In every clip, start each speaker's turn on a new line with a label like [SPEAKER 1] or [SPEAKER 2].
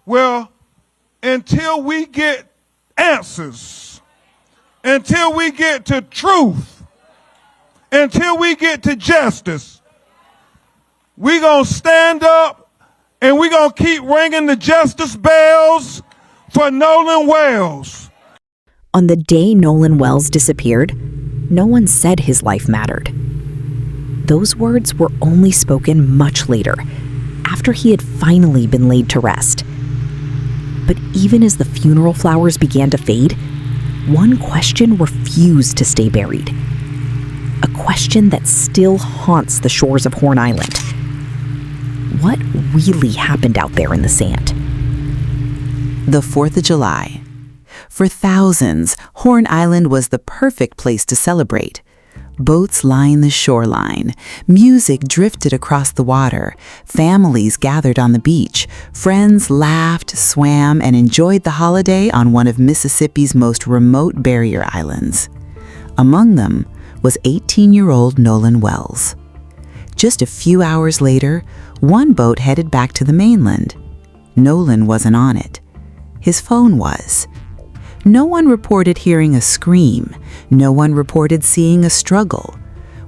[SPEAKER 1] Well, until we get answers, until we get to truth, until we get to justice, we're going to stand up and we're going to keep ringing the justice bells for Nolan Wells.
[SPEAKER 2] On the day Nolan Wells disappeared, no one said his life mattered. Those words were only spoken much later, after he had finally been laid to rest. But even as the funeral flowers began to fade, one question refused to stay buried. A question that still haunts the shores of Horn Island. What really happened out there in the sand?
[SPEAKER 3] The 4th of July. For thousands, Horn Island was the perfect place to celebrate. Boats lined the shoreline, music drifted across the water, families gathered on the beach, friends laughed, swam, and enjoyed the holiday on one of Mississippi's most remote barrier islands. Among them was 18-year-old Nolan Wells. Just a few hours later, one boat headed back to the mainland. Nolan wasn't on it. His phone was. No one reported hearing a scream. No one reported seeing a struggle.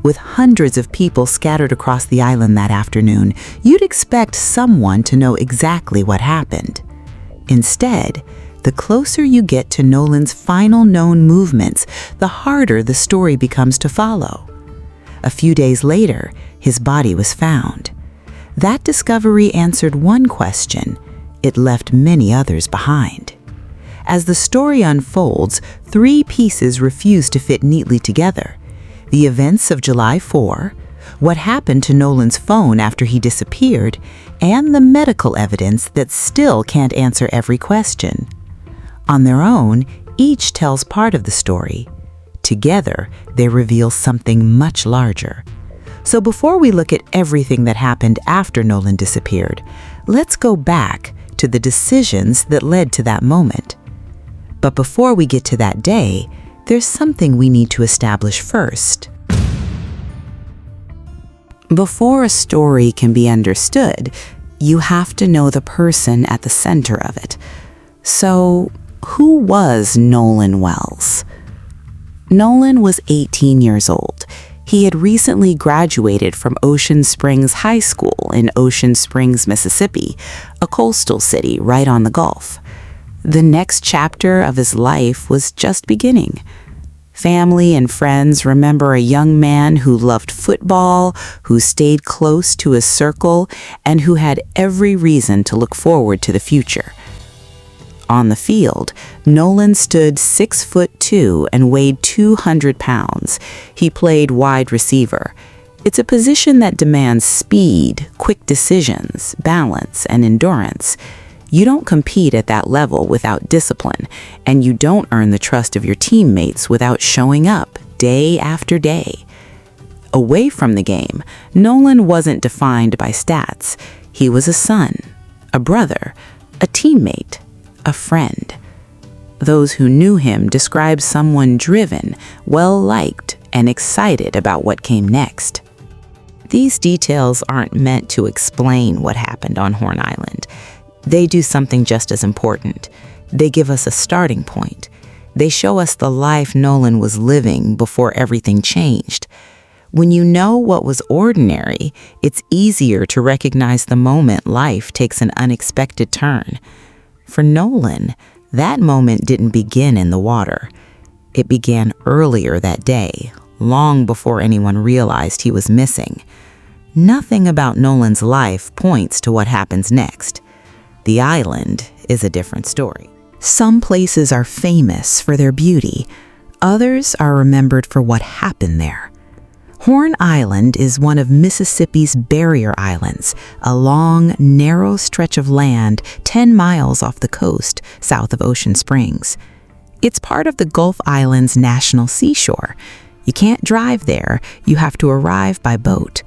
[SPEAKER 3] With hundreds of people scattered across the island that afternoon, you'd expect someone to know exactly what happened. Instead, the closer you get to Nolan's final known movements, the harder the story becomes to follow. A few days later, his body was found. That discovery answered one question. It left many others behind. As the story unfolds, 3 pieces refuse to fit neatly together. The events of July 4, what happened to Nolan's phone after he disappeared, and the medical evidence that still can't answer every question. On their own, each tells part of the story. Together, they reveal something much larger. So before we look at everything that happened after Nolan disappeared, let's go back to the decisions that led to that moment. But before we get to that day, there's something we need to establish first. Before a story can be understood, you have to know the person at the center of it. So, who was Nolan Wells? Nolan was 18 years old. He had recently graduated from Ocean Springs High School in Ocean Springs, Mississippi, a coastal city right on the Gulf. The next chapter of his life was just beginning. Family and friends remember a young man who loved football, who stayed close to his circle, and who had every reason to look forward to the future. On the field, Nolan stood 6'2" and weighed 200 pounds. He played wide receiver. It's a position that demands speed, quick decisions, balance, and endurance. You don't compete at that level without discipline, and you don't earn the trust of your teammates without showing up day after day. Away from the game, Nolan wasn't defined by stats. He was a son, a brother, a teammate, a friend. Those who knew him described someone driven, well-liked, and excited about what came next. These details aren't meant to explain what happened on Horn Island. They do something just as important. They give us a starting point. They show us the life Nolan was living before everything changed. When you know what was ordinary, it's easier to recognize the moment life takes an unexpected turn. For Nolan, that moment didn't begin in the water. It began earlier that day, long before anyone realized he was missing. Nothing about Nolan's life points to what happens next. The island is a different story. Some places are famous for their beauty. Others are remembered for what happened there. Horn Island is one of Mississippi's barrier islands, a long, narrow stretch of land 10 miles off the coast south of Ocean Springs. It's part of the Gulf Islands National Seashore. You can't drive there, you have to arrive by boat.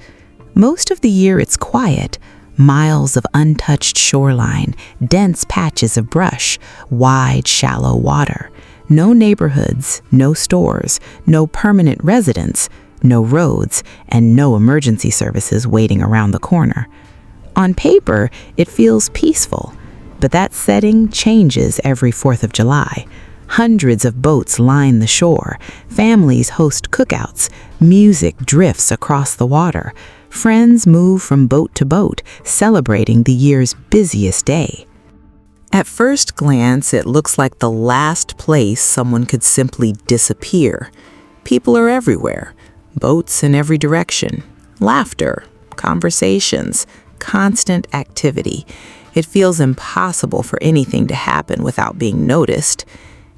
[SPEAKER 3] Most of the year it's quiet. Miles of untouched shoreline, dense patches of brush, wide, shallow water. No neighborhoods, no stores, no permanent residents, no roads, and no emergency services waiting around the corner. On paper, it feels peaceful. But that setting changes every 4th of July. Hundreds of boats line the shore. Families host cookouts. Music drifts across the water. Friends move from boat to boat, celebrating the year's busiest day. At first glance, it looks like the last place someone could simply disappear. People are everywhere. Boats in every direction. Laughter, conversations, constant activity. It feels impossible for anything to happen without being noticed.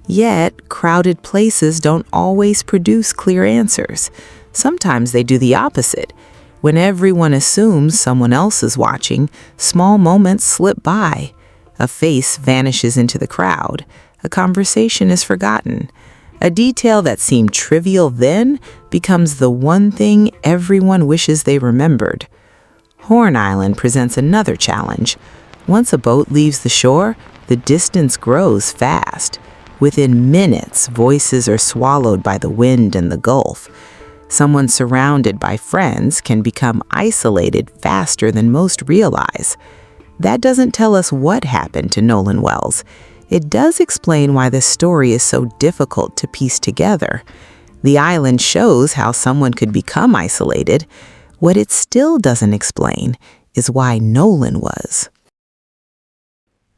[SPEAKER 3] Yet, crowded places don't always produce clear answers. Sometimes they do the opposite. When everyone assumes someone else is watching, small moments slip by. A face vanishes into the crowd. A conversation is forgotten. A detail that seemed trivial then becomes the one thing everyone wishes they remembered. Horn Island presents another challenge. Once a boat leaves the shore, the distance grows fast. Within minutes, voices are swallowed by the wind and the gulf. Someone surrounded by friends can become isolated faster than most realize. That doesn't tell us what happened to Nolan Wells. It does explain why this story is so difficult to piece together. The island shows how someone could become isolated. What it still doesn't explain is why Nolan was.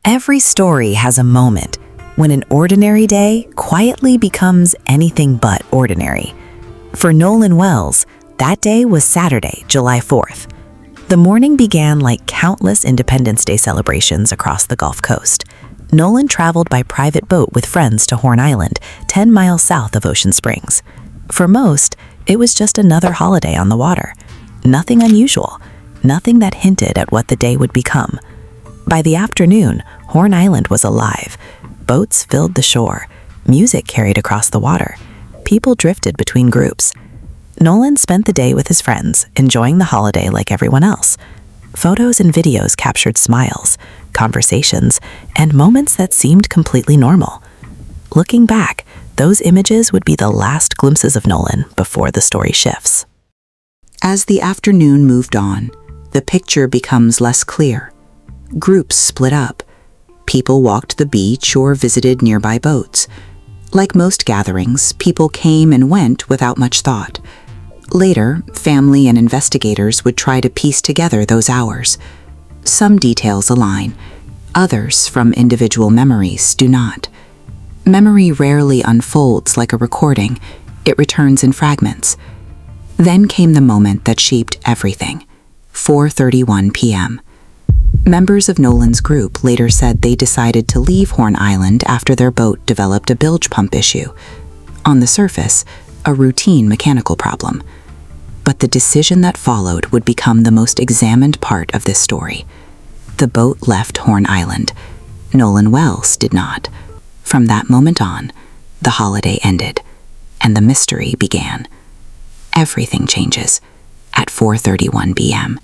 [SPEAKER 2] Every story has a moment when an ordinary day quietly becomes anything but ordinary. For Nolan Wells, that day was Saturday, July 4th. The morning began like countless Independence Day celebrations across the Gulf Coast. Nolan traveled by private boat with friends to Horn Island, 10 miles south of Ocean Springs. For most, it was just another holiday on the water. Nothing unusual, nothing that hinted at what the day would become. By the afternoon, Horn Island was alive. Boats filled the shore. Music carried across the water. People drifted between groups. Nolan spent the day with his friends, enjoying the holiday like everyone else. Photos and videos captured smiles, conversations, and moments that seemed completely normal. Looking back, those images would be the last glimpses of Nolan before the story shifts.
[SPEAKER 3] As the afternoon moved on, the picture becomes less clear. Groups split up. People walked the beach or visited nearby boats. Like most gatherings, people came and went without much thought. Later, family and investigators would try to piece together those hours. Some details align. Others, from individual memories, do not. Memory rarely unfolds like a recording. It returns in fragments. Then came the moment that shaped everything. 4:31 p.m. Members of Nolan's group later said they decided to leave Horn Island after their boat developed a bilge pump issue. On the surface, a routine mechanical problem. But the decision that followed would become the most examined part of this story. The boat left Horn Island. Nolan Wells did not. From that moment on, the holiday ended, and the mystery began. Everything changes at 4:31 p.m.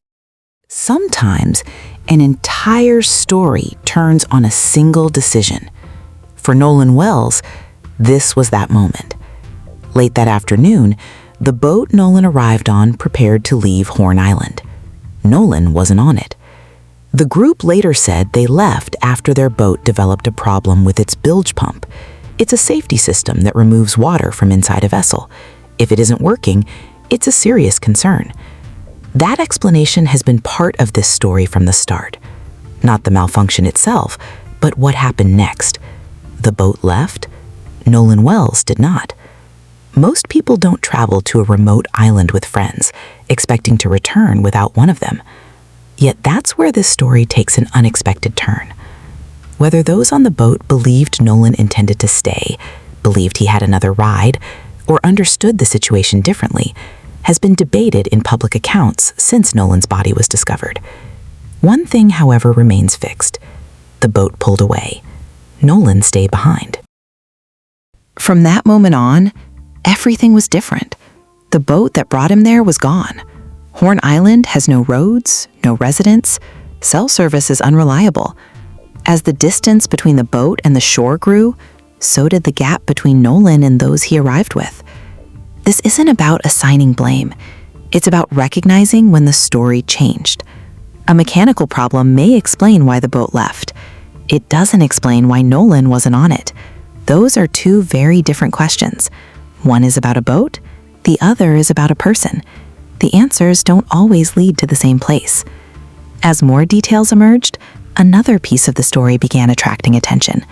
[SPEAKER 2] Sometimes, an entire story turns on a single decision. For Nolan Wells, this was that moment. Late that afternoon, the boat Nolan arrived on prepared to leave Horn Island. Nolan wasn't on it. The group later said they left after their boat developed a problem with its bilge pump. It's a safety system that removes water from inside a vessel. If it isn't working, it's a serious concern. That explanation has been part of this story from the start. Not the malfunction itself, but what happened next. The boat left. Nolan Wells did not. Most people don't travel to a remote island with friends, expecting to return without one of them. Yet that's where this story takes an unexpected turn. Whether those on the boat believed Nolan intended to stay, believed he had another ride, or understood the situation differently, has been debated in public accounts since Nolan's body was discovered. One thing, however, remains fixed. The boat pulled away. Nolan stayed behind. From that moment on, everything was different. The boat that brought him there was gone. Horn Island has no roads, no residents. Cell service is unreliable. As the distance between the boat and the shore grew, so did the gap between Nolan and those he arrived with. This isn't about assigning blame. It's about recognizing when the story changed. A mechanical problem may explain why the boat left. it doesn't explain why Nolan wasn't on it. Those are two very different questions. One is about a boat, the other is about a person. The answers don't always lead to the same place. As more details emerged, another piece of the story began attracting attention.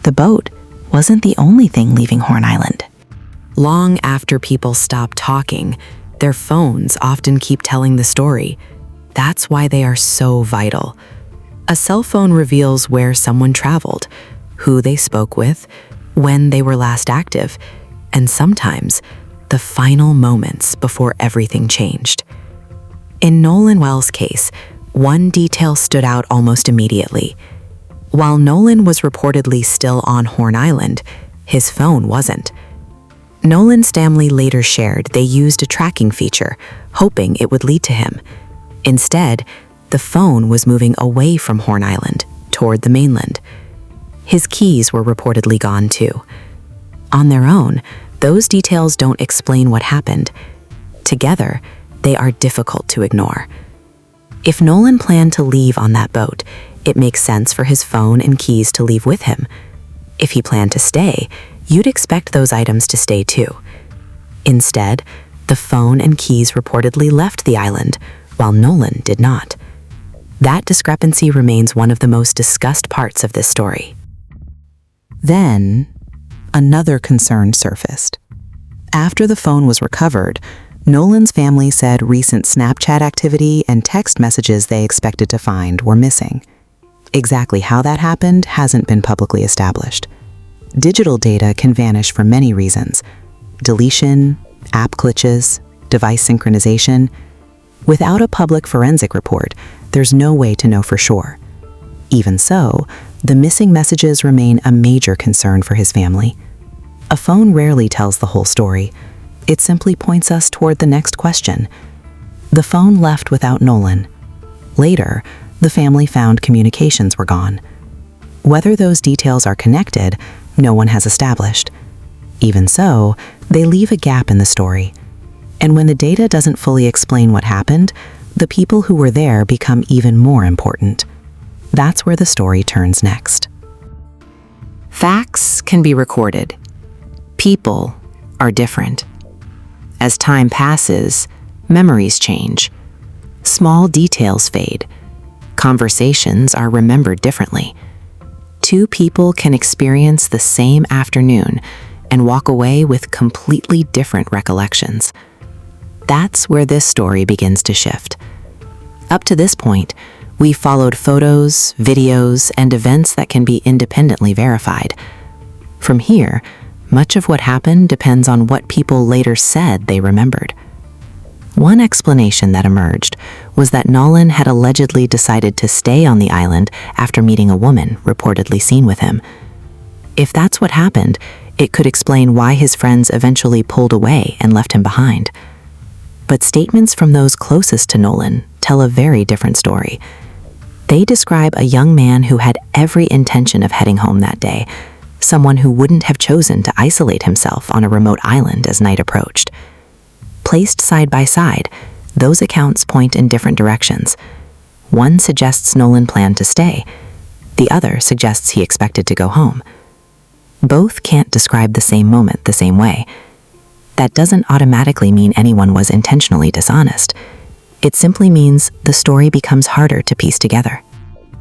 [SPEAKER 2] The boat wasn't the only thing leaving Horn Island.
[SPEAKER 3] Long after people stop talking, their phones often keep telling the story. That's why they are so vital. A cell phone reveals where someone traveled, who they spoke with, when they were last active, and sometimes the final moments before everything changed. In Nolan Wells' case, one detail stood out almost immediately. While Nolan was reportedly still on Horn Island, his phone wasn't. Nolan's family later shared they used a tracking feature, hoping it would lead to him. Instead, the phone was moving away from Horn Island, toward the mainland. His keys were reportedly gone too. On their own, those details don't explain what happened. Together, they are difficult to ignore. If Nolan planned to leave on that boat, it makes sense for his phone and keys to leave with him. If he planned to stay, you'd expect those items to stay too. Instead, the phone and keys reportedly left the island, while Nolan did not. That discrepancy remains one of the most discussed parts of this story. Then, another concern surfaced. After the phone was recovered, Nolan's family said recent Snapchat activity and text messages they expected to find were missing. Exactly how that happened hasn't been publicly established. Digital data can vanish for many reasons: deletion, app glitches, device synchronization. Without a public forensic report, there's no way to know for sure. Even so, the missing messages remain a major concern for his family. A phone rarely tells the whole story. It simply points us toward the next question. The phone left without Nolan. Later, the family found communications were gone. Whether those details are connected, no one has established. Even so, they leave a gap in the story. And when the data doesn't fully explain what happened, the people who were there become even more important. That's where the story turns next. Facts can be recorded. People are different. As time passes, memories change. Small details fade. Conversations are remembered differently. Two people can experience the same afternoon and walk away with completely different recollections. That's where this story begins to shift. Up to this point, we followed photos, videos, and events that can be independently verified. From here, much of what happened depends on what people later said they remembered. One explanation that emerged was that Nolan had allegedly decided to stay on the island after meeting a woman reportedly seen with him. If that's what happened, it could explain why his friends eventually pulled away and left him behind. But statements from those closest to Nolan tell a very different story. They describe a young man who had every intention of heading home that day, someone who wouldn't have chosen to isolate himself on a remote island as night approached. Placed side by side, those accounts point in different directions. One suggests Nolan planned to stay. The other suggests he expected to go home. Both can't describe the same moment the same way. That doesn't automatically mean anyone was intentionally dishonest. It simply means the story becomes harder to piece together.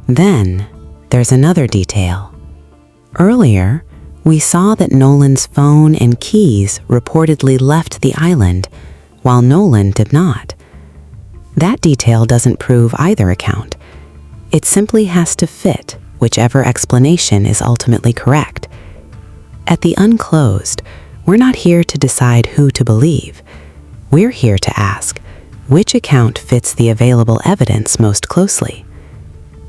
[SPEAKER 3] Then, there's another detail. Earlier, we saw that Nolan's phone and keys reportedly left the island, while Nolan did not. That detail doesn't prove either account. It simply has to fit whichever explanation is ultimately correct. At the Unclosed, we're not here to decide who to believe. We're here to ask, which account fits the available evidence most closely?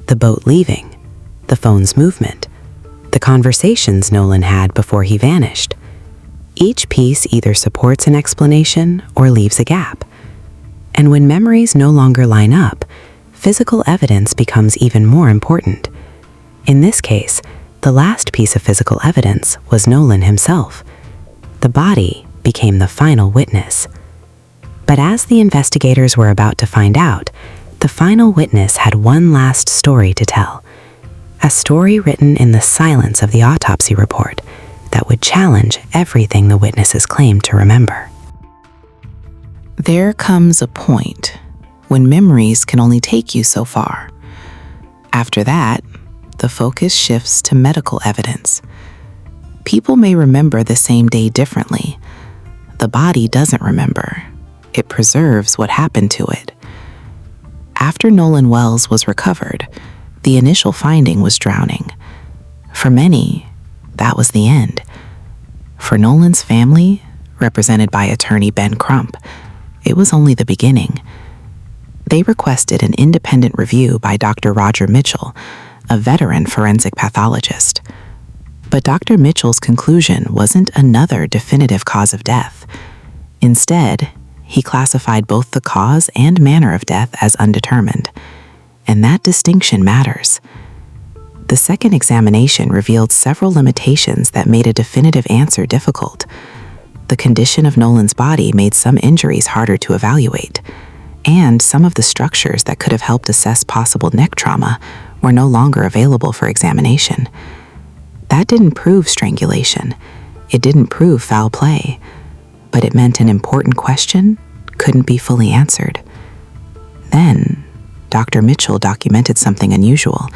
[SPEAKER 3] The boat leaving, the phone's movement, the conversations Nolan had before he vanished. Each piece either supports an explanation or leaves a gap. And when memories no longer line up, physical evidence becomes even more important. In this case, the last piece of physical evidence was Nolan himself. The body became the final witness. But as the investigators were about to find out, the final witness had one last story to tell. A story written in the silence of the autopsy report that would challenge everything the witnesses claimed to remember. There comes a point when memories can only take you so far. After that, the focus shifts to medical evidence. People may remember the same day differently. The body doesn't remember. It preserves what happened to it. After Nolan Wells was recovered, the initial finding was drowning. For many, that was the end. For Nolan's family, represented by attorney Ben Crump, it was only the beginning. They requested an independent review by Dr. Roger Mitchell, a veteran forensic pathologist. But Dr. Mitchell's conclusion wasn't another definitive cause of death. Instead, he classified both the cause and manner of death as undetermined. And that distinction matters. The second examination revealed several limitations that made a definitive answer difficult. The condition of Nolan's body made some injuries harder to evaluate, and some of the structures that could have helped assess possible neck trauma were no longer available for examination. That didn't prove strangulation. It didn't prove foul play, but it meant an important question couldn't be fully answered. Then, Dr. Mitchell documented something unusual.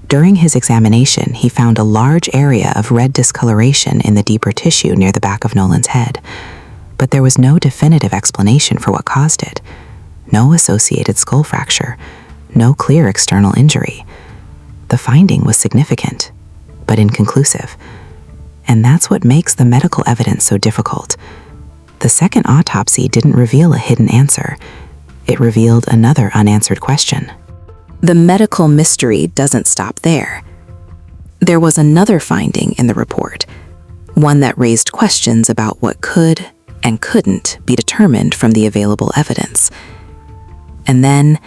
[SPEAKER 3] During his examination, he found a large area of red discoloration in the deeper tissue near the back of Nolan's head, but there was no definitive explanation for what caused it. No associated skull fracture, no clear external injury. The finding was significant, but inconclusive. And that's what makes the medical evidence so difficult. The second autopsy didn't reveal a hidden answer. It revealed another unanswered question. The medical mystery doesn't stop there. There was another finding in the report, one that raised questions about what could and couldn't be determined from the available evidence. And then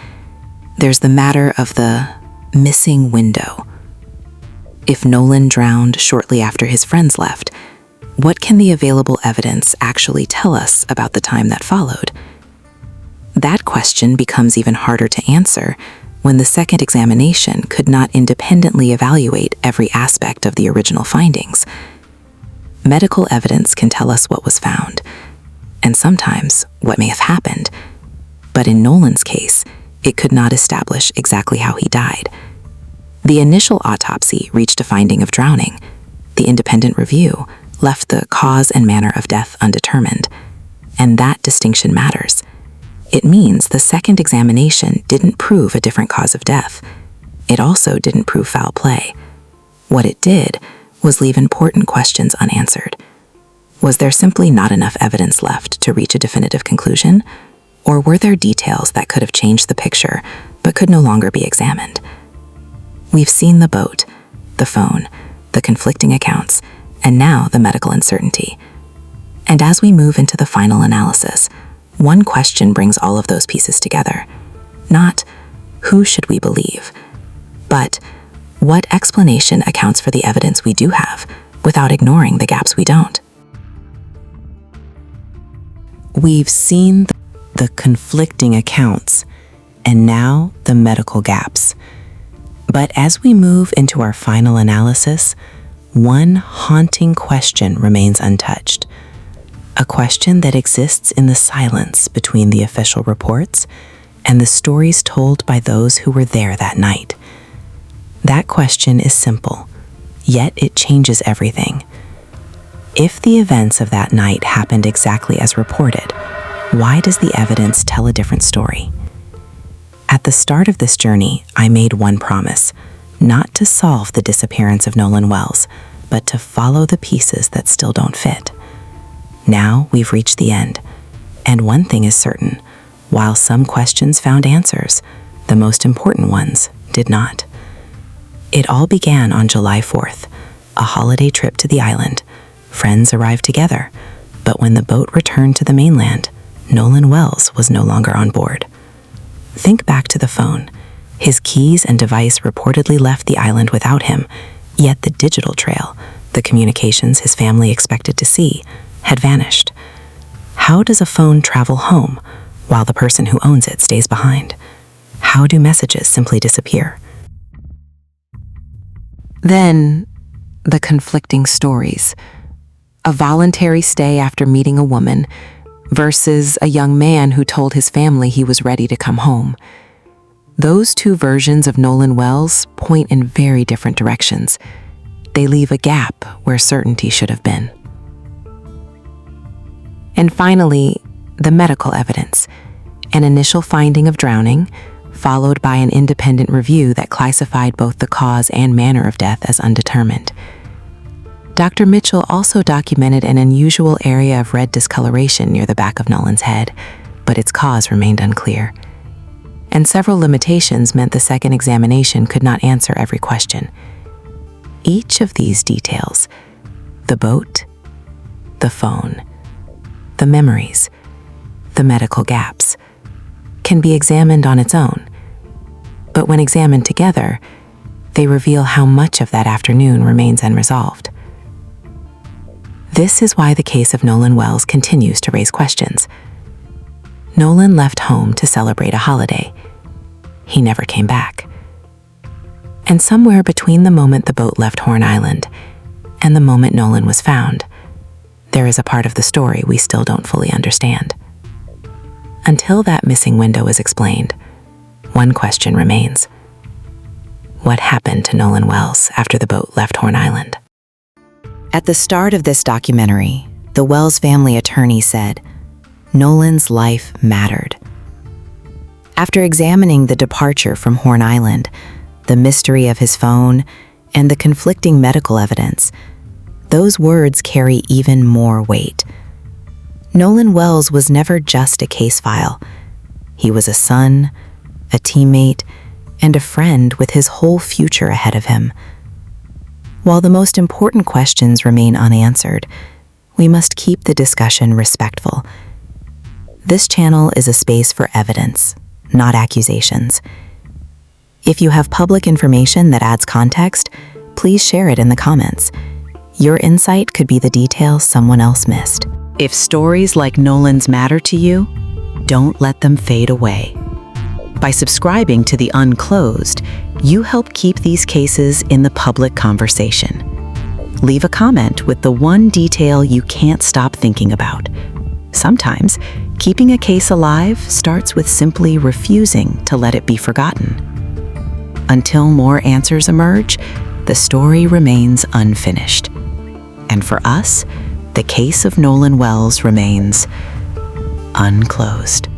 [SPEAKER 3] there's the matter of the missing window. If Nolan drowned shortly after his friends left, what can the available evidence actually tell us about the time that followed? That question becomes even harder to answer when the second examination could not independently evaluate every aspect of the original findings. Medical evidence can tell us what was found, and sometimes what may have happened. But in Nolan's case, it could not establish exactly how he died. The initial autopsy reached a finding of drowning. The independent review left the cause and manner of death undetermined. And that distinction matters. It means the second examination didn't prove a different cause of death. It also didn't prove foul play. What it did was leave important questions unanswered. Was there simply not enough evidence left to reach a definitive conclusion? Or were there details that could have changed the picture but could no longer be examined? We've seen the boat, the phone, the conflicting accounts, and now the medical uncertainty. And as we move into the final analysis, one question brings all of those pieces together. Not, who should we believe? But, what explanation accounts for the evidence we do have, without ignoring the gaps we don't? We've seen the conflicting accounts, and now the medical gaps. But as we move into our final analysis, one haunting question remains untouched. A question that exists in the silence between the official reports and the stories told by those who were there that night. That question is simple, yet it changes everything. If the events of that night happened exactly as reported, why does the evidence tell a different story? At the start of this journey, I made one promise, not to solve the disappearance of Nolan Wells, but to follow the pieces that still don't fit. Now we've reached the end, and one thing is certain, while some questions found answers, the most important ones did not. It all began on July 4th, a holiday trip to the island. Friends arrived together, but when the boat returned to the mainland, Nolan Wells was no longer on board. Think back to the phone. His keys and device reportedly left the island without him, yet the digital trail, the communications his family expected to see, had vanished. How does a phone travel home while the person who owns it stays behind? How do messages simply disappear?
[SPEAKER 4] Then, the conflicting stories. A voluntary stay after meeting a woman versus a young man who told his family he was ready to come home. Those two versions of Nolan Wells point in very different directions. They leave a gap where certainty should have been. And finally, the medical evidence. An initial finding of drowning, followed by an independent review that classified both the cause and manner of death as undetermined. Dr. Mitchell also documented an unusual area of red discoloration near the back of Nolan's head, but its cause remained unclear. And several limitations meant the second examination could not answer every question. Each of these details, the boat, the phone, the memories, the medical gaps, can be examined on its own. But when examined together, they reveal how much of that afternoon remains unresolved. This is why the case of Nolan Wells continues to raise questions. Nolan left home to celebrate a holiday. He never came back. And somewhere between the moment the boat left Horn Island and the moment Nolan was found, there is a part of the story we still don't fully understand. Until that missing window is explained, one question remains. What happened to Nolan Wells after the boat left Horn Island?
[SPEAKER 2] At the start of this documentary, the Wells family attorney said, Nolan's life mattered. After examining the departure from Horn Island, the mystery of his phone, and the conflicting medical evidence, those words carry even more weight. Nolan Wells was never just a case file. He was a son, a teammate, and a friend with his whole future ahead of him. While the most important questions remain unanswered, we must keep the discussion respectful. This channel is a space for evidence, not accusations. If you have public information that adds context, please share it in the comments. Your insight could be the detail someone else missed.
[SPEAKER 3] If stories like Nolan's matter to you, don't let them fade away. By subscribing to The Unclosed, you help keep these cases in the public conversation. Leave a comment with the one detail you can't stop thinking about. Sometimes, keeping a case alive starts with simply refusing to let it be forgotten. Until more answers emerge, the story remains unfinished. And for us, the case of Nolan Wells remains unclosed.